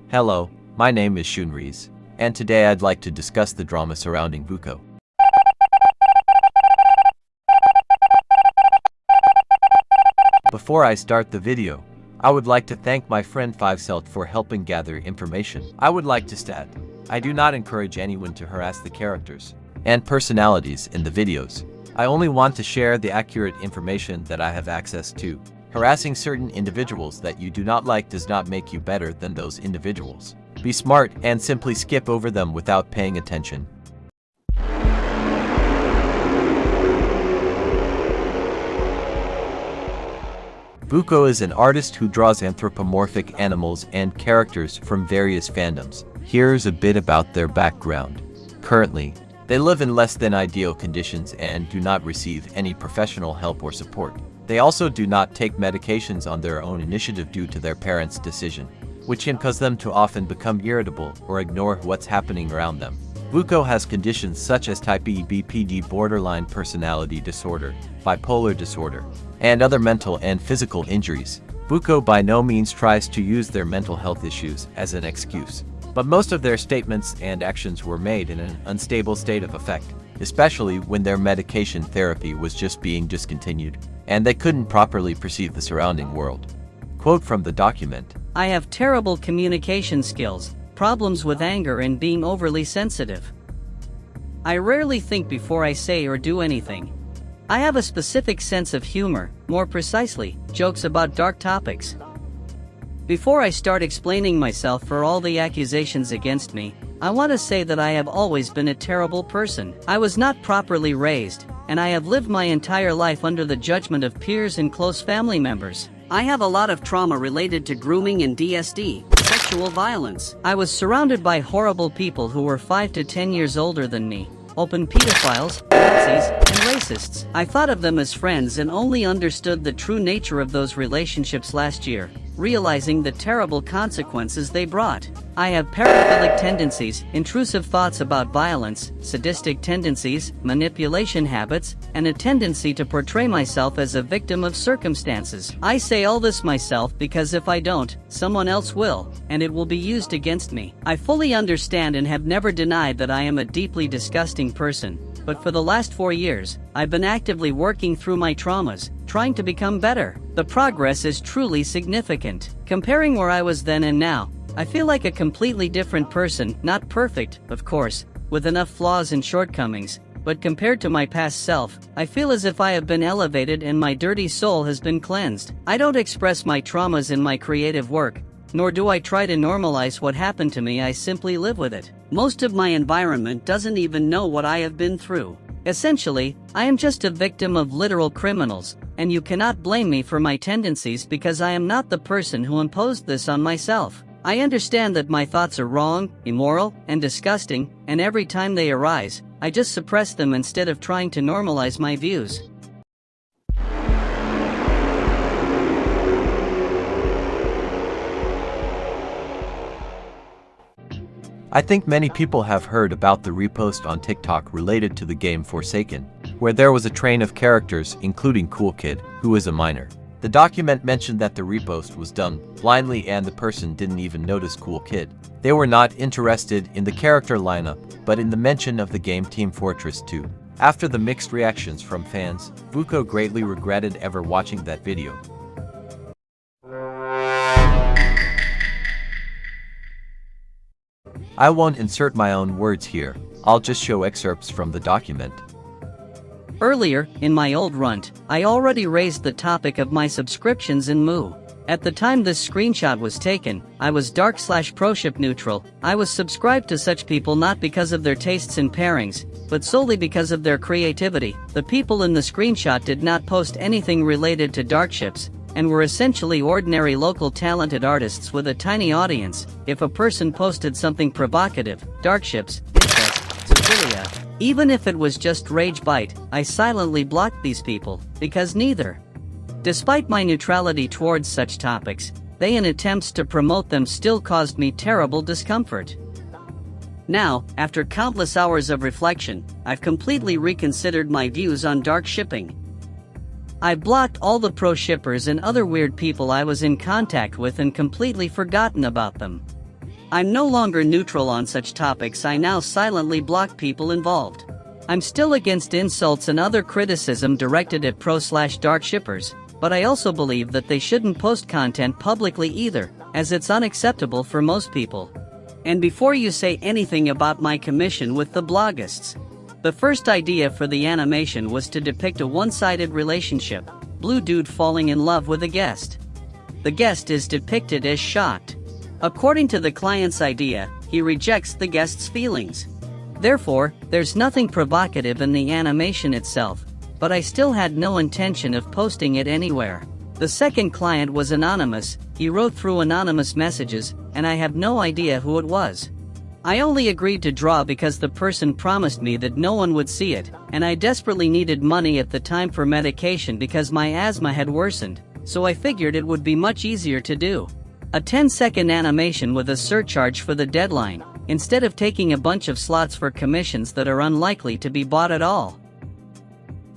Hello, my name is Shunriz, and today I'd like to discuss the drama surrounding Vuko. Before I start the video, I would like to thank my friend 5Celt for helping gather information. I would like to stat, I do not encourage anyone to harass the characters and personalities in the videos. I only want to share the accurate information that I have access to. Harassing certain individuals that you do not like does not make you better than those individuals. Be smart and simply skip over them without paying attention. Vuko is an artist who draws anthropomorphic animals and characters from various fandoms. Here's a bit about their background. Currently, they live in less than ideal conditions and do not receive any professional help or support. They also do not take medications on their own initiative due to their parents' decision, which can cause them to often become irritable or ignore what's happening around them. Vuko has conditions such as type E BPD, borderline personality disorder, bipolar disorder, and other mental and physical injuries. Vuko by no means tries to use their mental health issues as an excuse, but most of their statements and actions were made in an unstable state of affect, especially when their medication therapy was just being discontinued, and they couldn't properly perceive the surrounding world. Quote from the document: I have terrible communication skills, problems with anger and being overly sensitive. I rarely think before I say or do anything. I have a specific sense of humor, more precisely, jokes about dark topics. Before I start explaining myself for all the accusations against me, I want to say that I have always been a terrible person. I was not properly raised, and I have lived my entire life under the judgment of peers and close family members. I have a lot of trauma related to grooming and DSD, sexual violence. I was surrounded by horrible people who were 5 to 10 years older than me, open pedophiles, Nazis, and racists. I thought of them as friends and only understood the true nature of those relationships last year, realizing the terrible consequences they brought. I have paraphilic tendencies, intrusive thoughts about violence, sadistic tendencies, manipulation habits, and a tendency to portray myself as a victim of circumstances. I say all this myself because if I don't, someone else will, and it will be used against me. I fully understand and have never denied that I am a deeply disgusting person, but for the last 4 years, I've been actively working through my traumas, trying to become better. The progress is truly significant. Comparing where I was then and now, I feel like a completely different person, not perfect, of course, with enough flaws and shortcomings, but compared to my past self, I feel as if I have been elevated and my dirty soul has been cleansed. I don't express my traumas in my creative work, nor do I try to normalize what happened to me. I simply live with it. Most of my environment doesn't even know what I have been through. Essentially, I am just a victim of literal criminals, and you cannot blame me for my tendencies because I am not the person who imposed this on myself. I understand that my thoughts are wrong, immoral, and disgusting, and every time they arise, I just suppress them instead of trying to normalize my views. I think many people have heard about the repost on TikTok related to the game Forsaken, where there was a train of characters including Cool Kid, who is a minor. The document mentioned that the repost was done blindly and the person didn't even notice Cool Kid. They were not interested in the character lineup, but in the mention of the game Team Fortress 2. After the mixed reactions from fans, Vuko greatly regretted ever watching that video. I won't insert my own words here, I'll just show excerpts from the document. Earlier, in my old runt, I already raised the topic of my subscriptions in Moo. At the time this screenshot was taken, I was dark/pro-ship neutral. I was subscribed to such people not because of their tastes and pairings, but solely because of their creativity. The people in the screenshot did not post anything related to dark ships, and were essentially ordinary local talented artists with a tiny audience. If a person posted something provocative, dark ships, incest, zoophilia, even if it was just rage bite, I silently blocked these people, because neither. Despite my neutrality towards such topics, they in attempts to promote them still caused me terrible discomfort. Now, after countless hours of reflection, I've completely reconsidered my views on dark shipping. I've blocked all the pro shippers and other weird people I was in contact with and completely forgotten about them. I'm no longer neutral on such topics. I now silently block people involved. I'm still against insults and other criticism directed at pro/dark shippers, but I also believe that they shouldn't post content publicly either, as it's unacceptable for most people. And before you say anything about my commission with the blogists, the first idea for the animation was to depict a one-sided relationship, blue dude falling in love with a guest. The guest is depicted as shocked. According to the client's idea, he rejects the guest's feelings. Therefore, there's nothing provocative in the animation itself, but I still had no intention of posting it anywhere. The second client was anonymous. He wrote through anonymous messages, and I have no idea who it was. I only agreed to draw because the person promised me that no one would see it, and I desperately needed money at the time for medication because my asthma had worsened, so I figured it would be much easier to do a 10-second animation with a surcharge for the deadline, instead of taking a bunch of slots for commissions that are unlikely to be bought at all.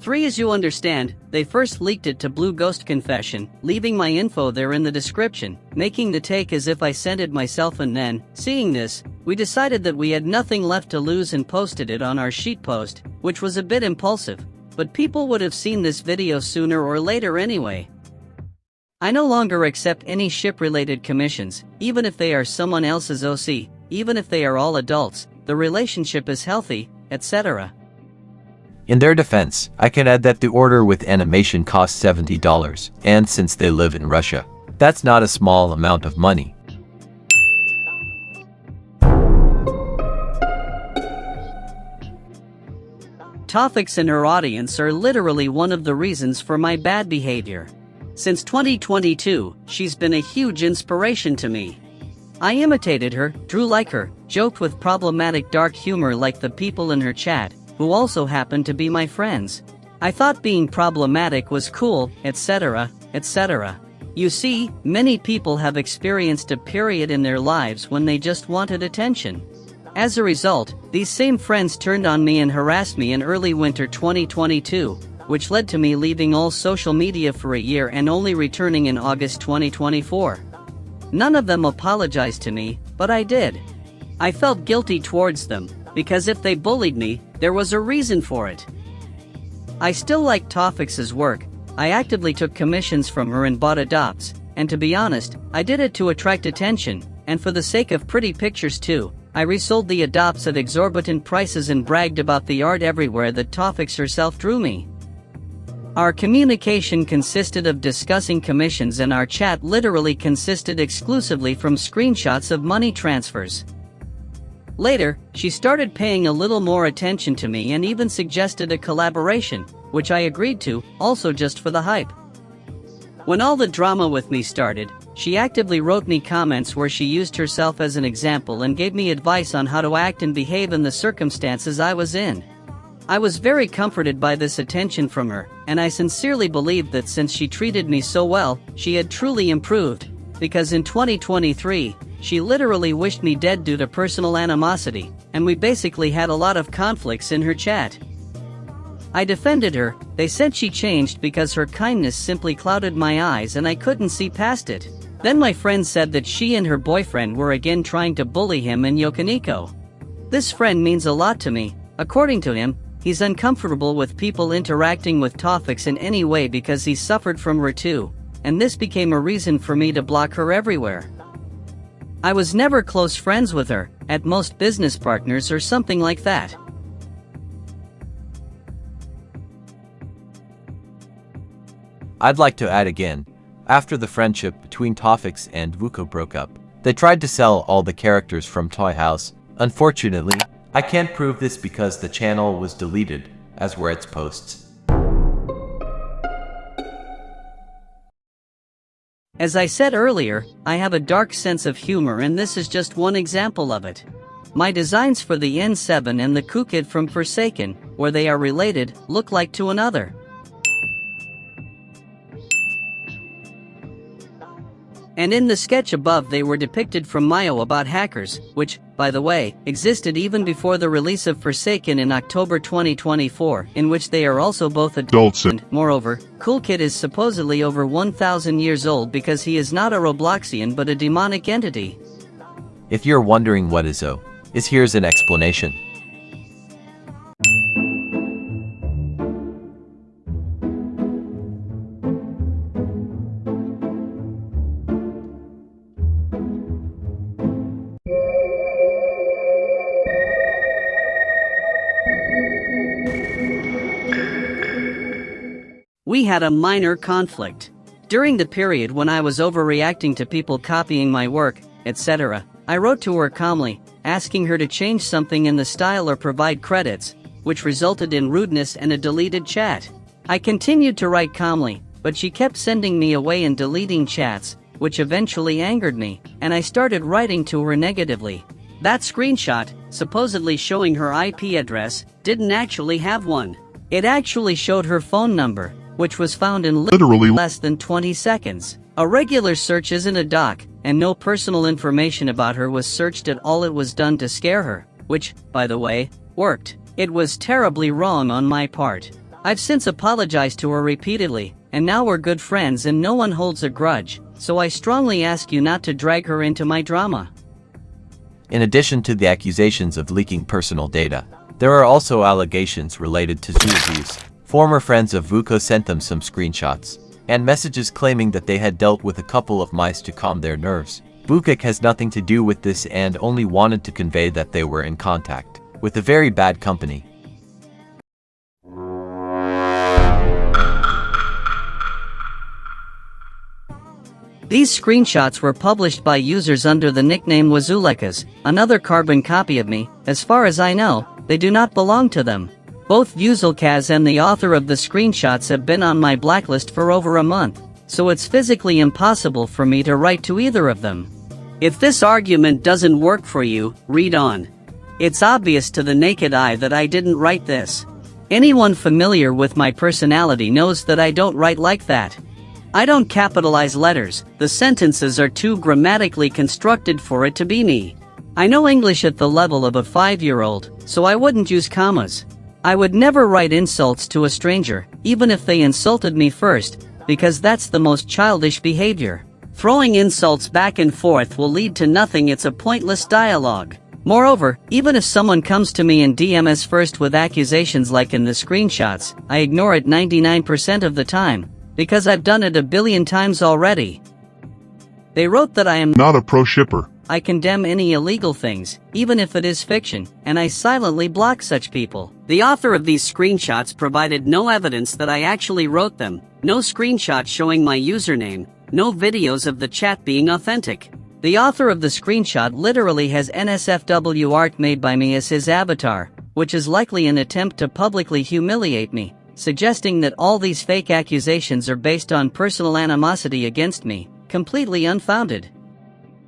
3. As you understand, they first leaked it to Blue Ghost Confession, leaving my info there in the description, making the take as if I sent it myself, and then, seeing this, we decided that we had nothing left to lose and posted it on our sheet post, which was a bit impulsive, but people would have seen this video sooner or later anyway. I no longer accept any ship-related commissions, even if they are someone else's OC, even if they are all adults, the relationship is healthy, etc. In their defense, I can add that the order with animation costs $70, and since they live in Russia, that's not a small amount of money. Toffix and her audience are literally one of the reasons for my bad behavior. Since 2022, she's been a huge inspiration to me. I imitated her, drew like her, joked with problematic dark humor like the people in her chat, who also happened to be my friends. I thought being problematic was cool, etc., etc. You see, many people have experienced a period in their lives when they just wanted attention. As a result, these same friends turned on me and harassed me in early winter 2022, which led to me leaving all social media for a year and only returning in August 2024. None of them apologized to me, but I did. I felt guilty towards them, because if they bullied me, there was a reason for it. I still like Toffix's work. I actively took commissions from her and bought adopts, and to be honest, I did it to attract attention, and for the sake of pretty pictures too. I resold the adopts at exorbitant prices and bragged about the art everywhere that Toffix herself drew me. Our communication consisted of discussing commissions, and our chat literally consisted exclusively from screenshots of money transfers. Later, she started paying a little more attention to me and even suggested a collaboration, which I agreed to, also just for the hype. When all the drama with me started, she actively wrote me comments where she used herself as an example and gave me advice on how to act and behave in the circumstances I was in. I was very comforted by this attention from her, and I sincerely believed that since she treated me so well, she had truly improved, because in 2023, she literally wished me dead due to personal animosity, and we basically had a lot of conflicts in her chat. I defended her. They said she changed because her kindness simply clouded my eyes and I couldn't see past it. Then my friend said that she and her boyfriend were again trying to bully him in Wykoqucuz. This friend means a lot to me. According to him, he's uncomfortable with people interacting with Toffix in any way because he suffered from her too, and this became a reason for me to block her everywhere. I was never close friends with her, at most business partners or something like that. I'd like to add again, after the friendship between Toffix and Vuko broke up, they tried to sell all the characters from Toy House. Unfortunately, I can't prove this because the channel was deleted, as were its posts. As I said earlier, I have a dark sense of humor, and this is just one example of it. My designs for the N7 and the Kukid from Forsaken, where they are related, look like to another. And in the sketch above they were depicted from Mayo about hackers, which, by the way, existed even before the release of Forsaken in October 2024, in which they are also both adults. And, moreover, Cool Kid is supposedly over 1,000 years old because he is not a Robloxian but a demonic entity. If you're wondering what is, here's an explanation. We had a minor conflict. During the period when I was overreacting to people copying my work, etc., I wrote to her calmly, asking her to change something in the style or provide credits, which resulted in rudeness and a deleted chat. I continued to write calmly, but she kept sending me away and deleting chats, which eventually angered me, and I started writing to her negatively. That screenshot, supposedly showing her IP address, didn't actually have one. It actually showed her phone number, which was found in literally less than 20 seconds. A regular search isn't a doc, and no personal information about her was searched at all. It was done to scare her, which, by the way, worked. It was terribly wrong on my part. I've since apologized to her repeatedly, and now we're good friends and no one holds a grudge, so I strongly ask you not to drag her into my drama. In addition to the accusations of leaking personal data, there are also allegations related to zoo abuse. Former friends of Vuko sent them some screenshots and messages claiming that they had dealt with a couple of mice to calm their nerves. Vuko has nothing to do with this and only wanted to convey that they were in contact with a very bad company. These screenshots were published by users under the nickname Wykoqucuz, another carbon copy of me. As far as I know, they do not belong to them. Both Wykoqucuz and the author of the screenshots have been on my blacklist for over a month, so it's physically impossible for me to write to either of them. If this argument doesn't work for you, read on. It's obvious to the naked eye that I didn't write this. Anyone familiar with my personality knows that I don't write like that. I don't capitalize letters. The sentences are too grammatically constructed for it to be me. I know English at the level of a 5-year-old, so I wouldn't use commas. I would never write insults to a stranger, even if they insulted me first, because that's the most childish behavior. Throwing insults back and forth will lead to nothing. It's a pointless dialogue. Moreover, even if someone comes to me in DMs first with accusations like in the screenshots, I ignore it 99% of the time, because I've done it a billion times already. They wrote that I am not a pro shipper. I condemn any illegal things, even if it is fiction, and I silently block such people. The author of these screenshots provided no evidence that I actually wrote them, no screenshots showing my username, no videos of the chat being authentic. The author of the screenshot literally has NSFW art made by me as his avatar, which is likely an attempt to publicly humiliate me, suggesting that all these fake accusations are based on personal animosity against me, completely unfounded.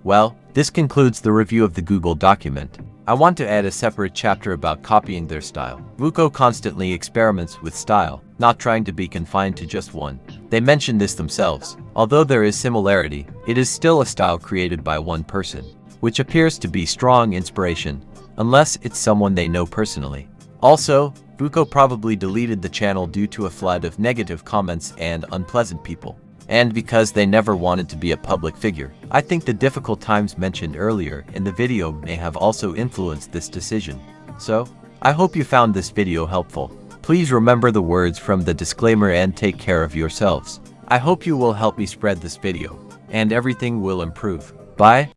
Well, this concludes the review of the Google document. I want to add a separate chapter about copying their style. Vuko constantly experiments with style, not trying to be confined to just one. They mention this themselves. Although there is similarity, it is still a style created by one person, which appears to be strong inspiration, unless it's someone they know personally. Also, Vuko probably deleted the channel due to a flood of negative comments and unpleasant people, and because they never wanted to be a public figure. I think the difficult times mentioned earlier in the video may have also influenced this decision. So, I hope you found this video helpful. Please remember the words from the disclaimer and take care of yourselves. I hope you will help me spread this video, and everything will improve. Bye.